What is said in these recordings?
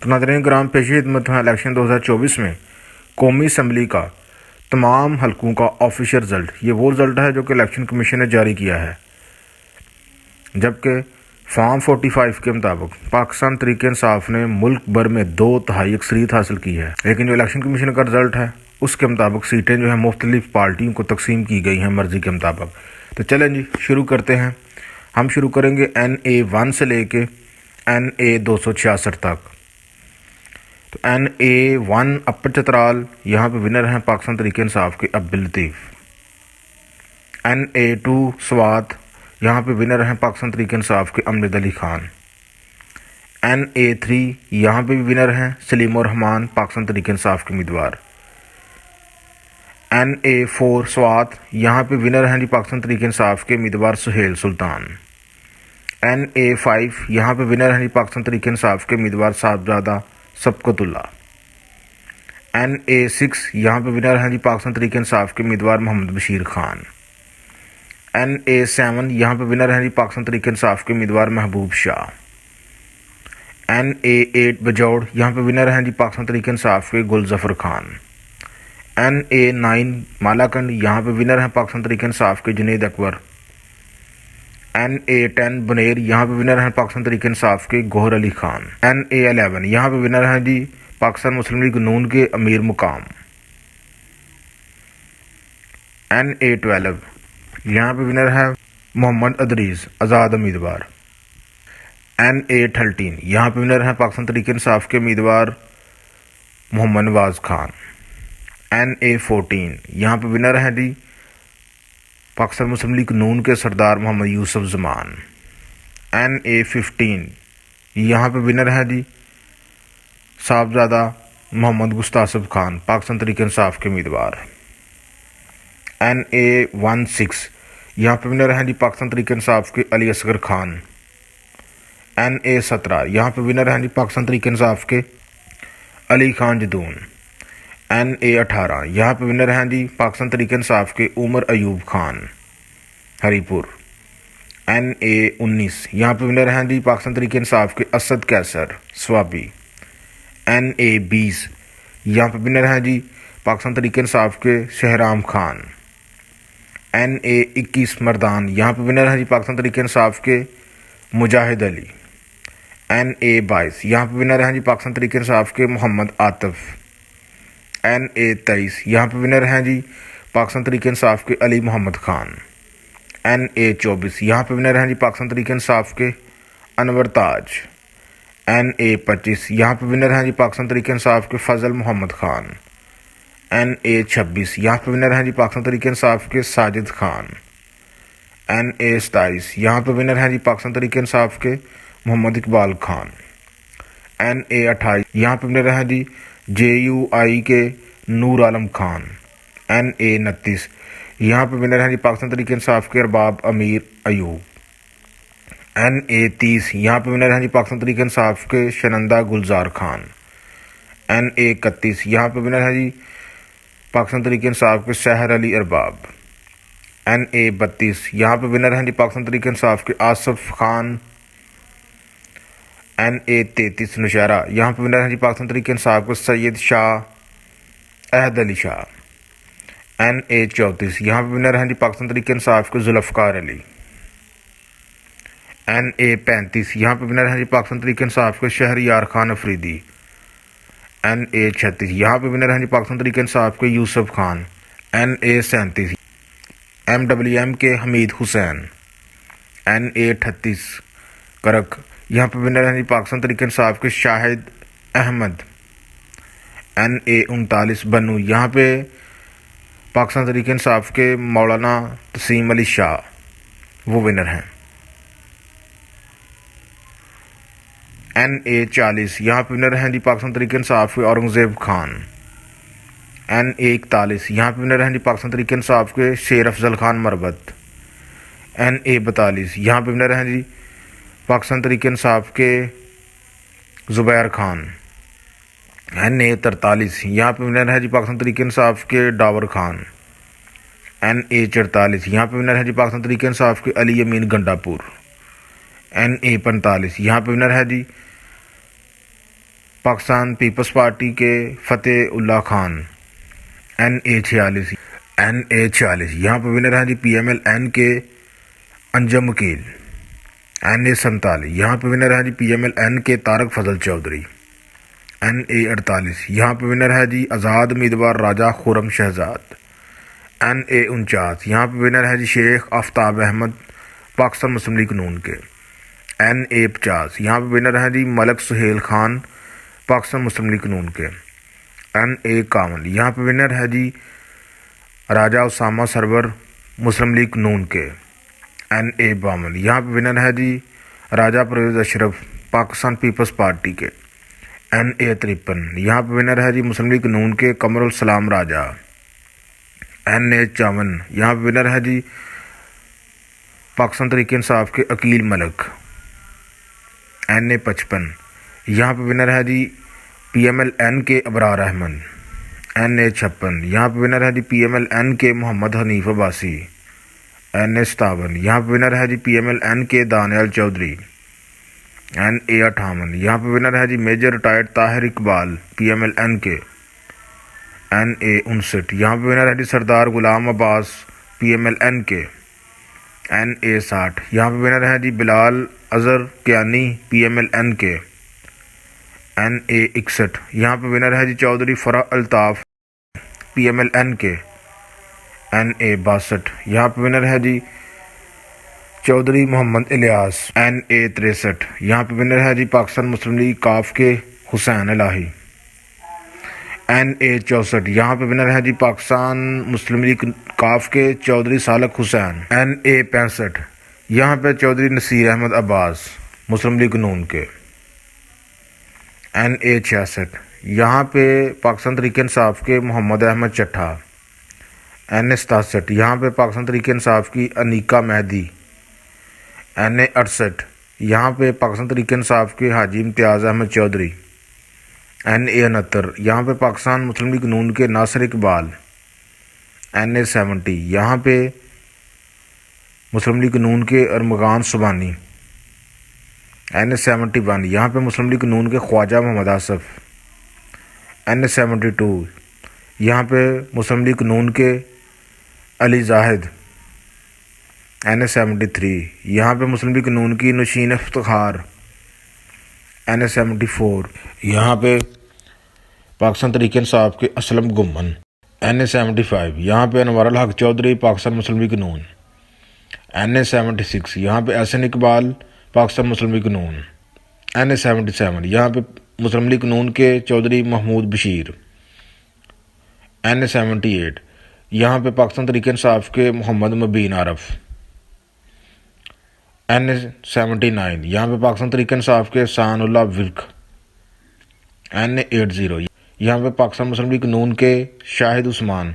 तो नाज़रीन ग्राम पेशी खिदमत है इलेक्शन 2024 में कौमी असम्बली का तमाम हलकों का ऑफिशियल रिजल्ट। ये वो रिजल्ट है जो कि इलेक्शन कमीशन ने जारी किया है, जबकि फॉर्म 45 के मुताबिक पाकिस्तान तहरीक इंसाफ ने मुल्क भर में 2/3 अक्सरियत हासिल की है। लेकिन जो इलेक्शन कमीशन का रिजल्ट है उसके मुताबिक सीटें जो है मुख्तलिफ पार्टियों को तकसीम की गई हैं मर्जी के मुताबिक। तो चलें जी शुरू करते हैं। हम शुरू करेंगे NA1 से लेके NA 266 तक। तो NA1 अपर चतराल, यहाँ पे विनर हैं पाकिस्तान तहरीक इंसाफ के अब्दुल लतीफ़। NA2 स्वात, यहाँ पे विनर हैं पाकिस्तान तहरीक इंसाफ के अमजद अली खान। NA3 यहाँ पे भी विनर हैं सलीम रहमान पाकिस्तान तहरीक इंसाफ के उम्मीदवार। NA4 स्वात, यहाँ पे विनर हैं जी पाकिस्तान तहरीक इंसाफ के उम्मीदवार सुहेल सुल्तान। NA5 यहाँ पे विनर हैं जी पाकिस्तान तहरीक इंसाफ के उम्मीदवार साहबजादा सबकतुल्ला। NA6 यहाँ पे विनर हैं जी पाकिस्तान तहरीक इंसाफ के उम्मीदवार मोहम्मद बशीर खान। NA7 यहाँ पे विनर हैं जी पाकिस्तान तहरीक इंसाफ के उम्मीदवार महबूब शाह। NA8 बजौड़, यहाँ पे विनर हैं जी पाकिस्तान तहरीक इंसाफ के गुलजफर खान। NA9 मालाकंड, यहाँ पे विनर हैं पाकिस्तान तहरीक इंसाफ के जुनैद अकबर। NA10 बनेर, यहाँ पे विनर हैं पाकिस्तान तहरीक इंसाफ के गौहर अली खान। NA11 यहाँ पे विनर हैं जी पाकिस्तान मुस्लिम लीग नून के अमीर मुकाम। NA12 यहाँ पे विनर है मोहम्मद अदरीस आज़ाद उम्मीदवार। NA13 यहाँ पे विनर हैं पाकिस्तान तहरीक इंसाफ के उम्मीदवार मोहम्मद नवाज खान। NA14 यहाँ पे विनर हैं जी पाकिस्तान मुस्लिम लीग नून के सरदार मोहम्मद यूसुफ जमान। NA15 यहाँ पे विनर है जी साहबजादा मोहम्मद गुस्तासिफ खान पाकिस्तान तहरीक इंसाफ के उम्मीदवार। NA16 यहाँ पे विनर हैं जी पाकिस्तान तहरीक इंसाफ के अली असगर खान। NA17 यहाँ पे विनर हैं जी पाकिस्तान तहरीक इंसाफ के अली खान जदून। NA18 यहाँ पे विनर हैं जी पाकिस्तान तहरीक इंसाफ के उमर अयूब खान हरीपुर। NA19 यहाँ पे विनर हैं जी पाकिस्तान तहरीक इंसाफ के असद कैसर स्वाबी। NA20 यहाँ पे विनर हैं जी पाकिस्तान तहरीक इंसाफ के शहराम खान। NA21 मर्दान, यहाँ पे विनर हैं जी पाकिस्तान तहरीक इंसाफ के मुजाहिद अली। NA22 यहाँ पे विनर हैं जी पाकिस्तान तहरीक इंसाफ के मोहम्मद आतिफ। NA23 यहाँ पे विनर हैं जी पाकिस्तान तहरीक इंसाफ के अली मोहम्मद खान। NA24 यहाँ पे विनर हैं जी पाकिस्तान तहरीक इंसाफ के अनवर ताज। NA25 यहाँ पे विनर हैं जी पाकिस्तान तहरीक इंसाफ के फजल मोहम्मद खान। NA26 यहाँ पे विनर हैं जी पाकिस्तान तहरीक इंसाफ के साजिद खान। NA27 यहाँ पे विनर हैं जी पाकिस्तान तहरीक इंसाफ के मोहम्मद इकबाल खान। NA28 यहाँ पे विनर हैं जी JUI के नूर आलम खान। NA29 यहाँ पे विनर हैं जी पाकिस्तान तहरीक इंसाफ के अरबाब अमीर अयूब। NA30 यहाँ पे विनर हैं जी पाकिस्तान तहरीक इंसाफ के शनंदा गुलजार खान। NA31 यहाँ पे विनर हैं जी पाकिस्तान तहरीक इंसाफ के सहर अली अरबाब। NA32 यहाँ पे विनर हैं जी पाकिस्तान तहरीक इंसाफ के आसफ खान। NA33 नौशहरा, यहाँ पे विनर हैं जी पाकिस्तान तहरीक इंसाफ के सैयद शाह अहद अली शाह। NA34 यहाँ पे विनर हैं जी पाकिस्तान तहरीक इंसाफ के जुल्फ़कार अली। NA35 यहाँ पे विनर हैं जी पाकिस्तान तहरीक इंसाफ के शहरयार खान अफरीदी। NA36 यहाँ पे विनर हैं जी पाकिस्तान तहरीक इंसाफ के यूसुफ खान। NA37 MWM के हमीद हुसैन। NA38 करक, यहाँ पे विनर हैं जी पाकिस्तान तहरीक इंसाफ के शाहिद अहमद। NA39 बनू, यहाँ पे पाकिस्तान तहरीक इंसाफ के मौलाना तसीम अली शाह वो विनर हैं। NA40 यहाँ पे विनर हैं जी पाकिस्तान तहरीक इंसाफ के औरंगज़ेब खान। NA41 यहाँ पे विनर हैं जी पाकिस्तान तहरीक इंसाफ के शेर अफजल खान मरबत। NA42 यहाँ पे विनर हैं जी पाकिस्तान तहरीक इंसाफ के ज़ुबैर खान। NA43 यहाँ पे विनर है जी पाकिस्तान तहरीक इंसाफ के डावर खान। NA44 यहाँ पे विनर है जी पाकिस्तान तहरीक इंसाफ के अली अमीन गंडापुर। NA45 यहाँ पे विनर है जी पाकिस्तान पीपल्स पार्टी के फतेह उल्लाह खान NA 46 यहाँ पर विनर हैं जी PMLN के अंजम वकील NA 47 यहाँ पर विनर हैं जी PMLN के तारक फजल चौधरी NA 48 यहाँ पर विनर है जी आज़ाद उम्मीदवार राजा खुरम शहजाद NA 49 यहाँ पर विनर है जी शेख आफ्ताब अहमद पाकिस्तान मुस्लिम लीग नून के NA 50 यहाँ पर विनर है जी मलक सुहेल खान पाकिस्तान मुस्लिम लीग नून के NA 51 यहाँ पर विनर है जी राजा उसामा सरवर मुस्लिम लीग नून के NA 52 यहाँ पर विनर है जी राजा परवेज अशरफ पाकिस्तान पीपल्स पार्टी के NA 53 यहाँ पर विनर है जी मुस्लिम लीग नून के कमरुल सलाम राजा NA 54 यहाँ पर विनर है जी पाकिस्तान तहरीक इंसाफ के अकील मलिक NA 55 यहाँ पर विनर है जी PMLN के अबरार अहमद NA 56 यहाँ पर विनर है जी PMLN के मोहम्मद हनीफ अब्बासी NA 57 यहाँ पर विनर है जी PMLN के दानियाल चौधरी NA 58 यहाँ पर विनर है जी major retired Tahir Iqbal PMLN के NA 59 यहाँ पर विनर है जी सरदार गुलाम अब्बास PMLN के NA 60 यहाँ पर विनर है जी बिलाल अजहर कियानी PMLN के NA 61 यहाँ पर विनर है जी चौधरी फरा अल्ताफ़ PMLN के NA 62 यहाँ पर विनर है जी चौधरी मोहम्मद इलियास NA 63 यहाँ पर विनर है जी पाकिस्तान मुस्लिम लीग काफ के हुसैन इलाही NA 64 यहाँ पर विनर है जी पाकिस्तान मुस्लिम लीग काफ के चौधरी सालक हुसैन NA 65 यहाँ पर चौधरी नसीर अहमद अब्बास मुस्लिम लीग नून के NA 66 यहाँ पे पाकिस्तान तहरीक इंसाफ के मोहम्मद अहमद चट्ठा NA 67 यहाँ पे पाकिस्तान तहरीक इंसाफ की अनीका मेहदी NA 68 यहाँ पे पाकिस्तान तहरीक इंसाफ के हाजी इम्तियाज़ अहमद चौधरी NA 69 यहाँ पे पाकिस्तान मुस्लिम लीग नून के नासिर इकबाल NA 70 यहाँ पे मुस्लिम लीग नून के अरमगान सुबानी NA 71 यहाँ पे मुस्लिम लीग नून के ख्वाजा मोहम्मद आसफ NA 72 यहाँ पे मुस्लिम लीग नून के अली जाहिद NA 73 यहाँ पे मुस्लिम लीग नून की नशीन इफ्तिखार NA 74 यहाँ पे पाकिस्तान तहरीक इंसाफ के असलम गुम्मन NA 75 यहाँ पे अनवर हक चौधरी पाकिस्तान मुस्लिम लीग नून NA 76 यहाँ पे एहसन इकबाल पाकिस्तान मुस्लिम लीग नून NA 77 यहाँ पे मुस्लिम लीग नून के चौधरी महमूद बशीर NA 78 यहाँ पे पाकिस्तान तहरीक इंसाफ के मोहम्मद मुबीन आरफ NA 79 यहाँ पे पाकिस्तान तहरीक इंसाफ के सानुल्लाह विल्क NA 80 यहाँ पे पाकिस्तान मुस्लिम लीग नून के शाहिद उस्मान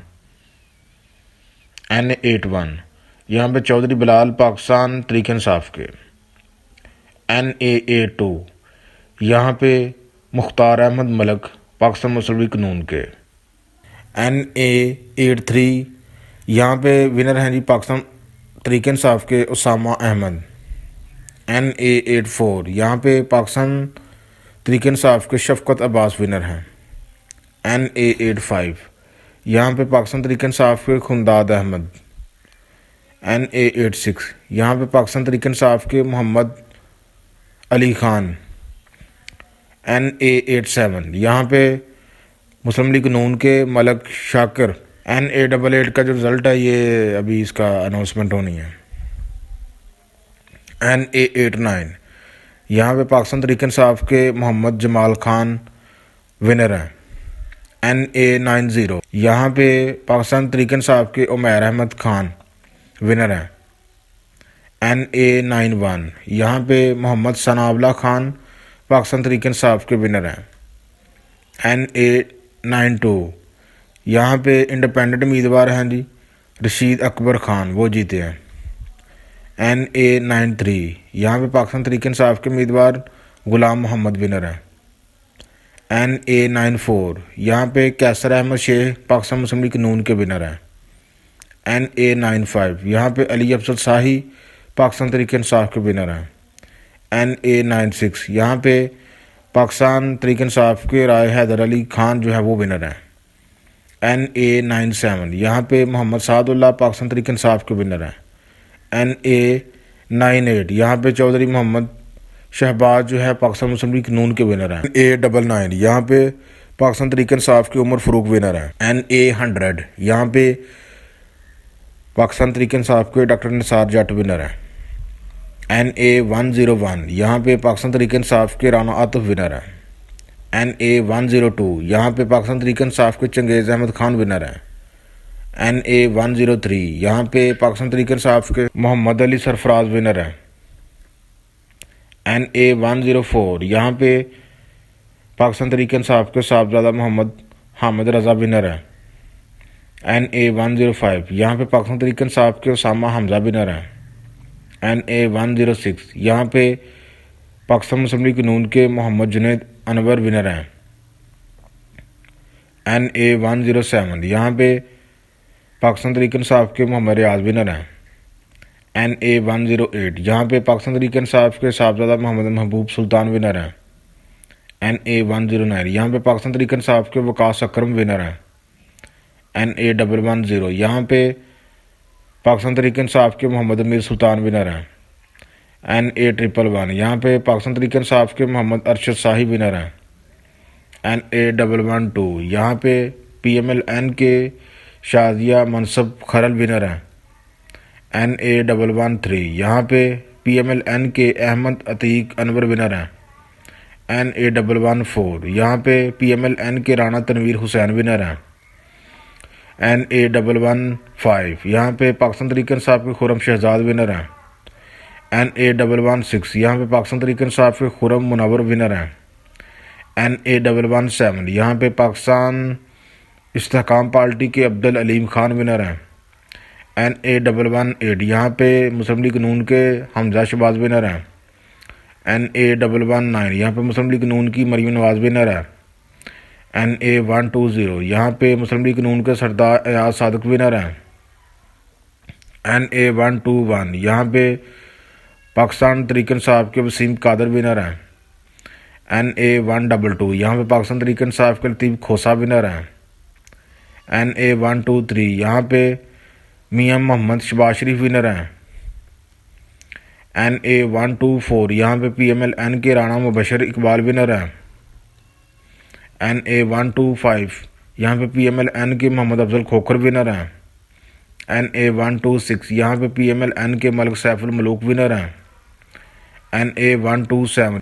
NA 81 यहाँ पे चौधरी बिलाल पाकिस्तान तहरीक इंसाफ के NA 82 यहाँ पे मुख्तार अहमद मलिक पाकिस्तान मुस्लिम लीग नून के NA 83 यहाँ पे विनर हैं जी पाकिस्तान तहरीक इंसाफ के उसामा अहमद NA 84 यहाँ पे पाकिस्तान तहरीक इंसाफ के शफकत अब्बास विनर हैं NA 85 यहाँ पे पाकिस्तान तहरीक इंसाफ के खुंदाद अहमद NA 86 यहाँ पे पाकिस्तान तहरीक इंसाफ के मोहम्मद अली खान NA 87 यहाँ पे मुस्लिम लीग नून के मलक शाकिर NA 88 का जो रिज़ल्ट है ये अभी इसका अनाउंसमेंट होनी है NA 89 यहाँ पे पाकिस्तान तहरीक इंसाफ के मोहम्मद जमाल खान विनर हैं NA 90 यहाँ पे पाकिस्तान तहरीक इंसाफ के उमैर अहमद खान विनर हैं NA 91 यहाँ पे मोहम्मद सनाउल्लाह खान पाकिस्तान तहरीक इंसाफ के विनर हैं NA 92 यहाँ पे इंडिपेंडेंट उम्मीदवार हैं जी रशीद अकबर खान, वो जीते हैं NA 93 यहाँ पे पाकिस्तान तहरीक इंसाफ के उम्मीदवार गुलाम मोहम्मद विनर हैं NA 94 यहाँ पे कैसर अहमद शेख पाकिस्तान मुस्लिम लीग नून के विनर हैं NA 95 यहाँ पे अली अफजल शाही पाकिस्तान तहरीक इंसाफ के विनर हैं NA 96 यहाँ पे पाकिस्तान तहरीक इंसाफ के राय हैदर अली खान जो है वो विनर हैं। NA97 यहाँ पे मोहम्मद सादुल्लाह पाकिस्तान तहरीक इंसाफ के विनर हैं। NA98 यहाँ पे चौधरी मोहम्मद शहबाज जो है पाकिस्तान मुस्लिम लीग नून के विनर हैं। NA99 यहाँ पे पाकिस्तान तहरीक इंसाफ के उमर फ़ारूक विनर हैं। NA100 यहाँ पे पाकिस्तान तहरीक इंसाफ के डॉक्टर निसार जट विनर हैं। NA101 यहाँ पे पाकिस्तान तहरीक इंसाफ के राना आतिफ विनर हैं। NA102 यहाँ पे पाकिस्तान तहरीक इंसाफ के चंगेज़ अहमद खान विनर हैं। NA103 यहाँ पे पाकिस्तान तहरीक इंसाफ के मोहम्मद अली सरफराज विनर हैं। NA104 यहाँ पे पाकिस्तान तहरीक इंसाफ के साहबजादा मोहम्मद हामिद रज़ा विनर हैं। NA105 यहाँ पे पाकिस्तान तहरीक इंसाफ के उसामा हमजा विनर हैं। NA106 यहाँ पे पाकिस्तान मुस्लिम लीग नून के मोहम्मद जुनैद अनवर विनर हैं। NA107 यहाँ पे पाकिस्तान तहरीक इंसाफ के मोहम्मद रियाज विनर हैं। NA108 यहाँ पे पाकिस्तान तहरीक इंसाफ के साहबजादा मोहम्मद महबूब सुल्तान विनर हैं। NA109 यहाँ पे पाकिस्तान तहरीक इंसाफ के वकास अकरम विनर हैं। NA110 यहाँ पे पाकिस्तान तहरीक इंसाफ के मोहम्मद अमीर सुल्तान विनर हैं। NA111 यहाँ पे पाकिस्तान तहरीक इंसाफ के मोहम्मद अरशद शाही विनर हैं। NA112 यहाँ पे PMLN के शादिया मनसब खरल विनर हैं। NA113 यहाँ पे PMLN के अहमद अतीक अनवर विनर हैं। NA114 यहाँ पे PMLN के राना तनवीर हुसैन विनर हैं। NA115 यहाँ पे पाकिस्तान तहरीक इंसाफ के खुरम शहजाद विनर हैं। NA116 यहाँ पे पाकिस्तान तहरीक इंसाफ के खुरम मुनव्वर विनर हैं। NA117 यहाँ पे पाकिस्तान इस्तेहकाम पार्टी के अब्दुल अलीम खान विनर हैं। NA118 यहाँ पे मुस्लिम लीग नून के हमजा शहबाज विनर हैं। NA119 यहाँ पे मुस्लिम लीग नून की मरीम नवाज विनर है। NA120 यहाँ पे मुस्लिम लीग नून के सरदार एयाज सादिक विनर हैं। NA121 यहाँ पे पाकिस्तान तहरीक इंसाफ के वसीम कादर विनर हैं। NA122 यहाँ पे पाकिस्तान तहरीक इंसाफ के लतीफ़ खोसा विनर हैं। NA123 यहाँ पे मियां मोहम्मद शहबाज शरीफ विनर हैं। NA124 यहाँ पे PMLN के राना मुबशर इकबाल विनर हैं। NA125 यहाँ पे PMLN के मोहम्मद अफजल खोखर विनर हैं। NA126 यहाँ पे PMLN के मलिक सैफुल मलूक विनर हैं। NA127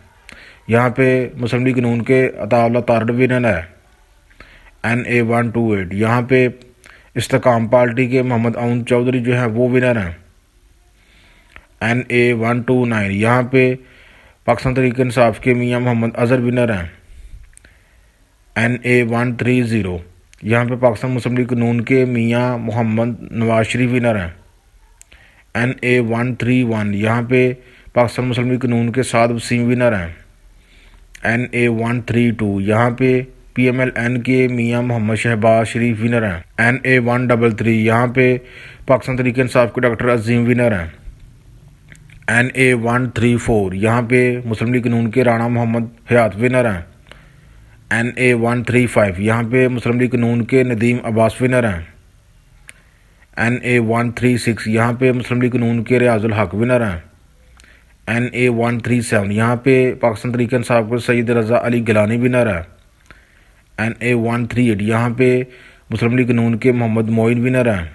यहाँ पे मुस्लिम लीग नून के अताउल्लाह तारड़ विनर है। NA128 यहाँ पे इस्तेहकाम पार्टी के मोहम्मद अऊन चौधरी जो हैं वो विनर हैं। NA129 यहाँ पे पाकिस्तान तहरीक इंसाफ के मियां मोहम्मद अजहर विनर हैं। NA130 यहाँ पे पाकिस्तान मुस्लिम लीग नून के मियां मोहम्मद नवाज शरीफ विनर हैं। NA131 यहाँ पे पाकिस्तान मुस्लिम लीग नून के साद वसीम विनर हैं। NA132 यहाँ पे PMLN के मियां मोहम्मद शहबाज शरीफ विनर हैं। NA133 यहाँ पे पाकिस्तान तहरीक इंसाफ के डॉक्टर अजीम विनर हैं। NA134 यहाँ पे मुस्लिम लीग नून के राना मोहम्मद हयात विनर हैं। NA135 यहाँ पे मुस्लिम लीग नून के नदीम अब्बास विनर हैं। NA136 यहाँ पे मुस्लिम लीग नून के रियाजुल हक विनर हैं। NA137 यहाँ पे पाकिस्तान तहरीक इंसाफ के सईद रज़ा अली गिलानी विनर है। NA138 यहाँ पे मुस्लिम लीग नून के मोहम्मद मोइन विनर हैं।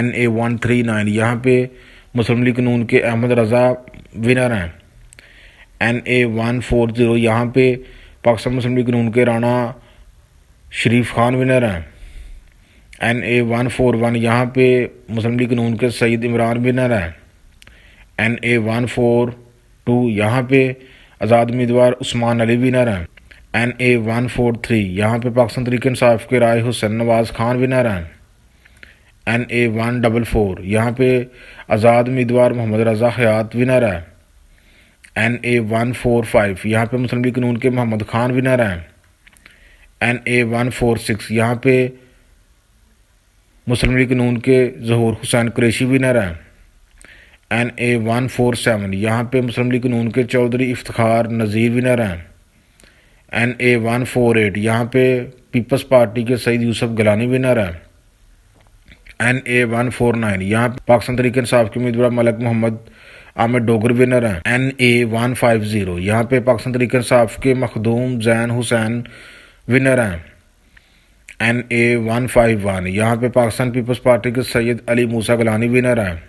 NA139 यहाँ पे मुस्लिम लीग नून के अहमद रज़ा विनर हैं। NA140 यहाँ पे पाकिस्तान मुस्लिम लीग नून के राना शरीफ खान विनर हैं। NA141 यहाँ पे मुस्लिम लीग नून के सईद इमरान विनर हैं। NA142 यहाँ पे आज़ाद उम्मीदवार उस्मान अली विनर हैं। NA143 यहाँ पे पाकिस्तान तहरीक इंसाफ के राय हुसैन नवाज़ खान विनर हैं। NA144 यहाँ पे आज़ाद उम्मीदवार मोहम्मद रज़ा हयात विनर है। NA145 यहाँ पे मुस्लिम लीग नून के मोहम्मद खान विनर हैं। NA146 यहाँ पे मुस्लिम लीग नून के ज़हूर हुसैन कुरैशी विनर हैं। NA147 यहाँ पे मुस्लिम लीग नून के चौधरी इफ्तिखार नज़ीर विनर हैं। NA148 यहाँ पे पीपल्स पार्टी के सईद यूसुफ गिलानी विनर है। NA149 यहाँ पे पाकिस्तान तहरीक इंसाफ के उम्मीदवार मलिक मोहम्मद आमिर डोगर विनर हैं। NA150 यहाँ पे पाकिस्तान तहरीक इंसाफ के मखदूम जैन हुसैन विनर हैं। NA151 यहाँ पे पाकिस्तान पीपल्स पार्टी के सैयद अली मूसा गिलानी विनर हैं।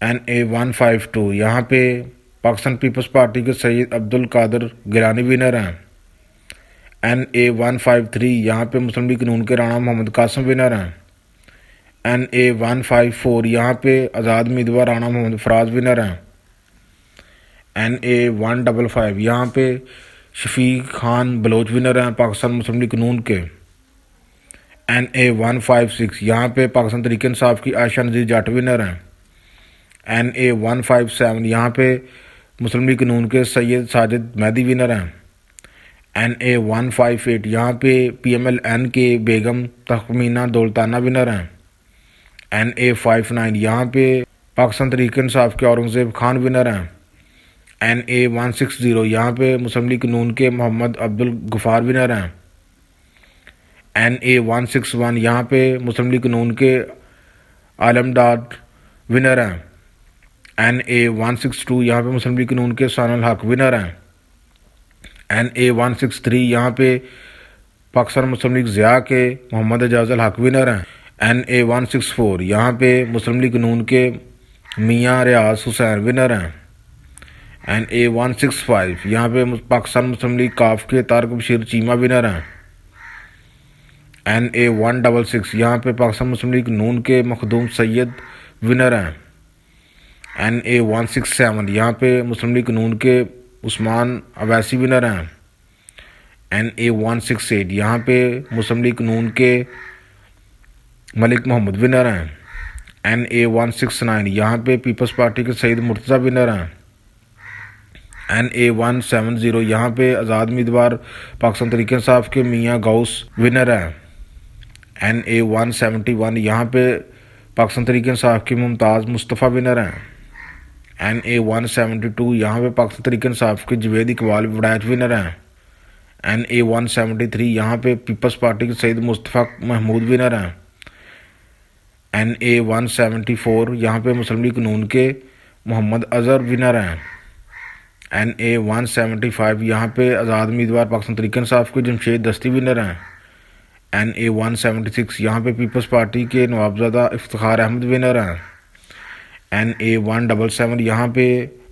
NA152 यहाँ पे पाकिस्तान पीपल्स पार्टी के सैयद अब्दुल कादिर गिलानी विनर हैं। NA153 यहाँ पे मुस्लिम लीग नून के राणा मोहम्मद कासिम विनर हैं। NA154 यहाँ पे आज़ाद उम्मीदवार राणा मोहम्मद फराज विनर हैं। NA155 यहाँ पे शफीक खान बलोच विनर हैं पाकिस्तान मुस्लिम लीग नून के। NA156 यहाँ पे पाकिस्तान तहरीक इंसाफ की आयशा नज़ीर जाट विनर हैं। NA157 यहाँ पे मुस्लिम लीग नून के सैयद साजिद मेहदी विनर हैं। NA158 यहाँ पे PMLN के बेगम तखमीना दौलताना विनर हैं। NA59 यहाँ पे पाकिस्तान तहरीक इंसाफ के औरंगजेब खान विनर हैं। NA160 यहाँ पे मुस्लिम लीग नून के मोहम्मद अब्दुल गफार विनर हैं। NA161 यहाँ पे मुस्लिम लीग नून के आलमदार विनर हैं। NA162 यहाँ पे मुस्लिम लीग नून के सानुल हक विनर हैं। NA163 यहाँ पे पाकिस्तान मुस्लिम लीग ज़िया के मोहम्मद एजाज़ुल हक विनर हैं। NA164 यहाँ पे मुस्लिम लीग नून के मियाँ रियाज हुसैन विनर हैं। NA165 यहाँ पे पाकिस्तान मुस्लिम लीग काफ के तारक बशीर चीमा विनर हैं। NA166 यहाँ पे पाकिस्तान मुस्लिम लीग नून के मखदूम सैयद विनर हैं। NA167 यहाँ पे मुस्लिम लीग नून के उस्मान अवैसी विनर हैं। NA168 यहाँ पे मुस्लिम लीग नून के मलिक मोहम्मद विनर हैं। NA169 यहाँ पे पीपल्स पार्टी के सईद मुर्तज़ा विनर हैं। NA170 यहाँ पे आज़ाद उम्मीदवार पाकिस्तान तहरीक इंसाफ के मियाँ गौस विनर हैं। NA171 यहाँ पे पाकिस्तान तहरीक इंसाफ की मुमताज़ मुस्तफ़ा विनर हैं। NA172 यहाँ पे पाकिस्तान तहरीक इंसाफ के जवेद इकबाल वड़ैच विनर हैं। NA173 यहाँ पे पीपल्स पार्टी के सईद मुस्तफ़ा महमूद विनर हैं। NA174 यहाँ पे मुस्लिम लीग नून के मोहम्मद अज़हर विनर हैं। NA175 यहाँ पे आज़ाद उम्मीदवार पाकिस्तान तहरीक इंसाफ के जमशेद दस्ती विनर हैं। NA176 यहाँ पे पीपल्स पार्टी के नवाबज़ादा इफ्तिखार अहमद विनर हैं। NA177 यहाँ पे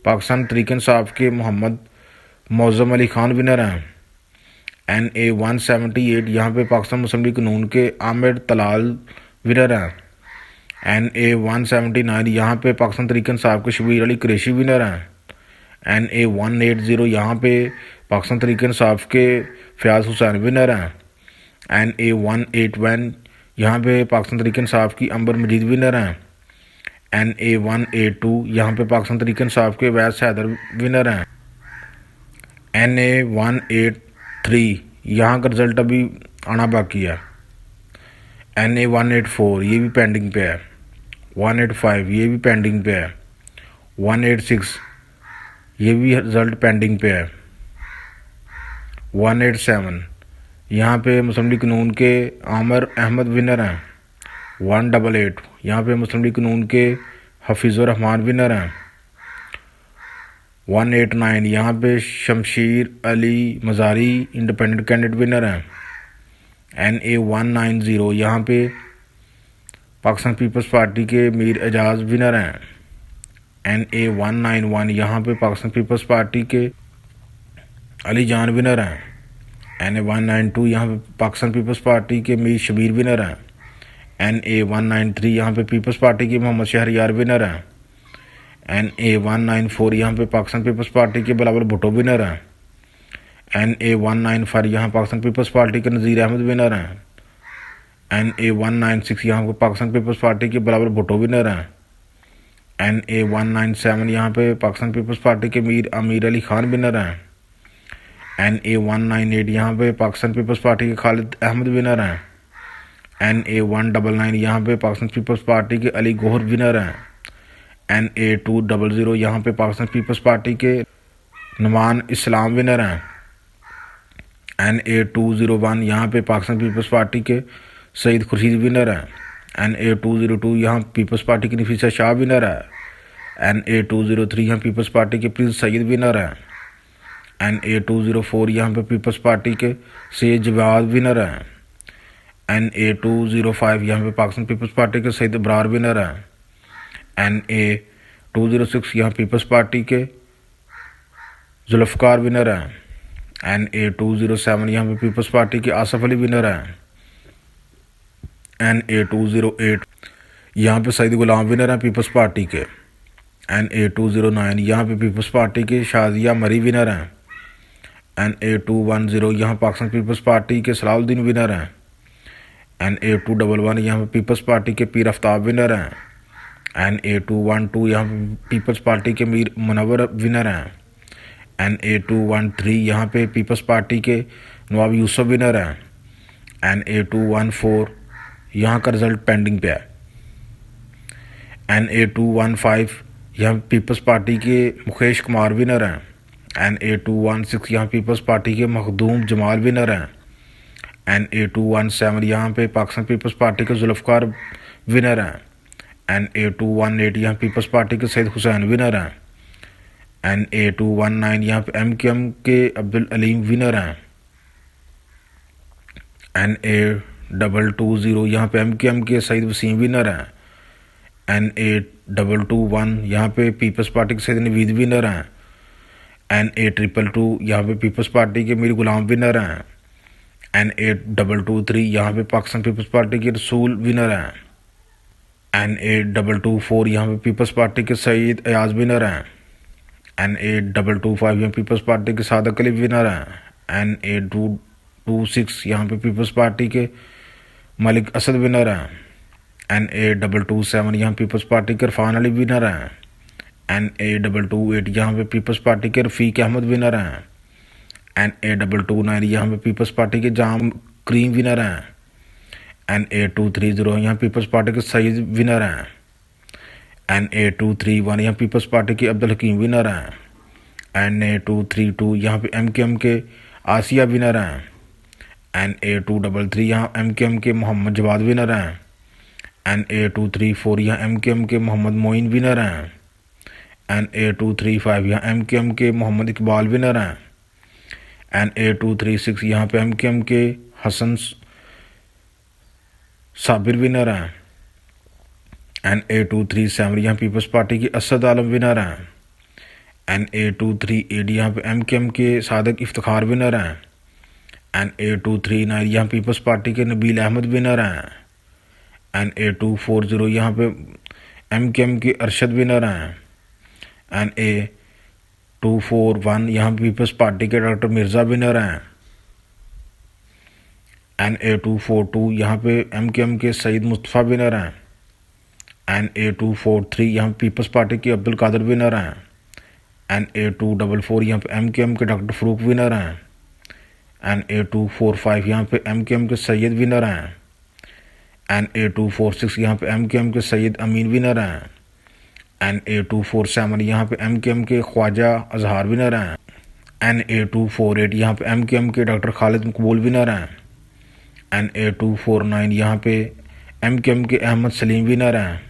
पाकिस्तान तहरीक इंसाफ के मोहम्मद मौज़म अली खान विनर हैं। NA178 यहाँ पे पाकिस्तान मुस्लिम लीग नून के आमिर तलाल विनर हैं। NA179 यहाँ पे पाकिस्तान तहरीक इंसाफ के शबीर अली कुरैशी विनर हैं। NA180 यहाँ पे पाकिस्तान तहरीक इंसाफ के फयाज हुसैन विनर हैं। NA181 यहाँ पे पाकिस्तान तहरीक इंसाफ की अंबर मजीद विनर हैं। NA182 यहाँ पे पाकिस्तान तहरीक इंसाफ के वैस हैदर विनर हैं। NA183 यहाँ का रिज़ल्ट अभी आना बाकी है। NA184 ये भी पेंडिंग पे है। 185 ये भी पेंडिंग पे है। 186 ये भी रिज़ल्ट पेंडिंग पे है। 187 यहाँ पे मुस्लिम लीग नून के आमिर अहमद विनर हैं। 188 यहाँ पे मुस्लिम लीग नून के हफीज़ुर रहमान विनर हैं। 189 यहाँ पे Shamsheer Ali Mazari independent candidate winner हैं। NA190 यहाँ पे पाकिस्तान पीपल्स पार्टी के मीर एजाज विनर हैं। NA191 यहाँ पे पाकिस्तान पीपल्स पार्टी के अली जान विनर हैं। NA192 यहाँ पे पाकिस्तान पीपल्स पार्टी के मीर शबीर विनर हैं। NA193 यहाँ पे पीपल्स पार्टी के मोहम्मद शहरियार विनर हैं। NA194 यहाँ पे पाकिस्तान पीपल्स पार्टी के बिलावल भुट्टो विनर हैं। NA195 यहाँ पाकिस्तान पीपल्स पार्टी के नज़ीर अहमद विनर हैं। NA196 यहाँ पे पाकिस्तान पीपल्स पार्टी के बिलावल भुट्टो विनर हैं। NA197 यहाँ पे पाकिस्तान पीपल्स पार्टी के मीर अमीर अली खान विनर हैं। NA198 यहाँ पे पाकिस्तान पीपल्स पार्टी के खालिद अहमद विनर हैं। NA199 यहाँ पे पाकिस्तान पीपल्स पार्टी के अली गोहर विनर हैं। NA200 यहाँ पे पाकिस्तान पीपल्स पार्टी के नुमान इस्लाम विनर हैं। NA201 यहाँ पे पाकिस्तान पीपल्स पार्टी के सईद खुर्शीद विनर हैं। NA202 यहाँ पीपल्स पार्टी की नफीसा शाह विनर है। NA203 यहाँ पीपल्स पार्टी के प्रिंस सईद विनर हैं। NA204 यहाँ पे पीपल्स पार्टी के सैयद जवाद विनर हैं। NA205 यहाँ पे पाकिस्तान पीपल्स पार्टी के सईद इब्रार विनर हैं। NA206 यहाँ पीपल्स पार्टी के जुल्फ़कार विनर हैं। NA207 यहाँ पे पीपल्स पार्टी के आसफ अली विनर हैं। NA208 यहाँ पे सईद गुलाम विनर हैं पीपल्स पार्टी के। NA209 यहाँ पे पीपल्स पार्टी के शाजिया मरी विनर हैं। NA210 यहाँ पाकिस्तान पीपल्स पार्टी के सलाउद्दीन विनर हैं। NA211 यहाँ पे पीपल्स पार्टी के पीर आफ्ताब विनर हैं। NA212 यहाँ पे पीपल्स पार्टी के मीर मुनव्वर विनर हैं। NA213 यहाँ पे पीपल्स पार्टी के नवाब यूसुफ विनर हैं। NA214 यहाँ का रिजल्ट पेंडिंग पे है। NA215 यहाँ पीपल्स पार्टी के मुकेश कुमार विनर हैं। NA216 यहाँ पीपल्स पार्टी के मखदूम जमाल विनर हैं। NA217 यहाँ पे पाकिस्तान पीपल्स पार्टी के जुल्फ़कार विनर हैं। NA218 यहाँ पीपल्स पार्टी के सैयद हुसैन विनर हैं। NA219 यहाँ पे MQM के अब्दुल अलीम विनर हैं। NA220 यहाँ पे MQM के सईद वसीम विनर हैं। NA221 यहाँ पे पीपल्स पार्टी के सैयद नवीद विनर हैं। NA222 यहाँ पे पीपल्स पार्टी के मीर गुलाम विनर हैं। NA223 यहाँ पे पाकिस्तान पीपल्स पार्टी के रसूल विनर हैं। NA224 यहाँ पे पीपल्स पार्टी के सईद अयाज विनर हैं। NA225 यहाँ पीपल्स पार्टी के सादक अली विनर हैं। NA226 यहाँ पे पीपल्स पार्टी के मलिक असद विनर हैं। NA227 यहाँ पीपल्स पार्टी के इरफान अली विनर हैं। NA228 यहाँ पे पीपल्स पार्टी के रफ़ीक अहमद विनर हैं। NA229 यहाँ पे पीपल्स पार्टी के जाम करीम विनर हैं। NA230 यहाँ पीपल्स पार्टी के सईद विनर हैं। NA231 यहाँ पीपल्स पार्टी के अब्दुल हकीम विनर हैं। NA232 यहाँ पे MQM के आसिया विनर हैं। NA233 यहाँ MQM के मोहम्मद जवाद विनर हैं। NA234 यहाँ MQM के मोहम्मद मोइन विनर हैं। NA235 यहाँ MQM के मोहम्मद इकबाल विनर हैं। NA236 यहाँ पे MQM के हसन साबिर विनर हैं। NA237 यहाँ पीपल्स पार्टी के असद आलम विनर हैं। NA238 यहाँ पे MQM के सादक इफ्तिखार विनर हैं। NA239 यहाँ पीपल्स पार्टी के नबील अहमद विनर हैं। NA240 यहाँ पे MQM के अरशद विनर हैं। NA241 यहाँ पीपल्स पार्टी के डॉक्टर मिर्ज़ा विनर हैं। NA242 यहाँ पे MQM के सईद मुस्तफ़ा विनर हैं। NA243 यहाँ पीपल्स पार्टी के अब्दुल कादिर विनर हैं। NA244 यहाँ पे MQM के डॉक्टर फ़रूक विनर हैं। NA245 यहाँ पे MQM के सैयद विनर हैं। NA246 यहाँ पे MQM के सैयद अमीन विनर हैं। NA247 यहाँ पे MQM के ख्वाजा अजहार विनर हैं। NA248 यहाँ पे MQM के डॉक्टर खालिद मकबूल विनर हैं। NA249 यहाँ पे MQM के अहमद सलीम विनर हैं।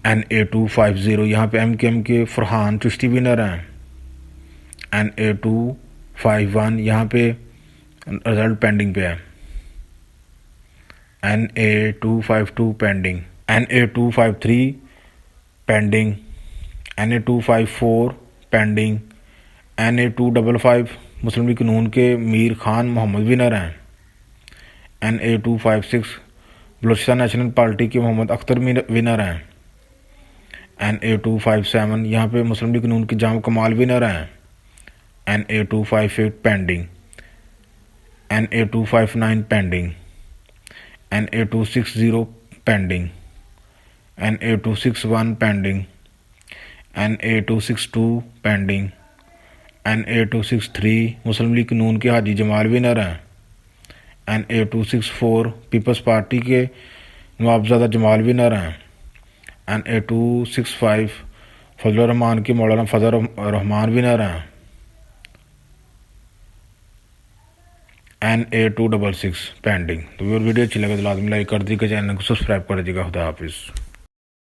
NA250 यहाँ पे MQM के फरहान चिश्ती विनर हैं। NA251 यहाँ पे रिजल्ट पेंडिंग पे है। NA252 pending. NA253 pending. NA254 pending. NA255 मुस्लिम लीग नून के मीर खान मोहम्मद विनर हैं। NA256 बलूचिस्तान नेशनल पार्टी के मोहम्मद अख्तर विनर हैं। NA257 यहाँ पे मुस्लिम लीग नून के जाम कमाल विनर हैं। NA258 pending. NA259 pending. NA260 pending. NA261 pending. NA262 pending. NA263 मुस्लिम लीग नून के हाजी जमाल विनर हैं। NA264 पीपल्स पार्टी के नवाबजादा जमाल विनर हैं। NA265 फजल रहमान के मौलाना फजल रहमान विनर हैं। NA266 pending. तो वीडियो अच्छी लगे तो लाजमी लाइक कर दीजिएगा, चैनल को सब्सक्राइब कर दीजिएगा। खुदा हाफिज़।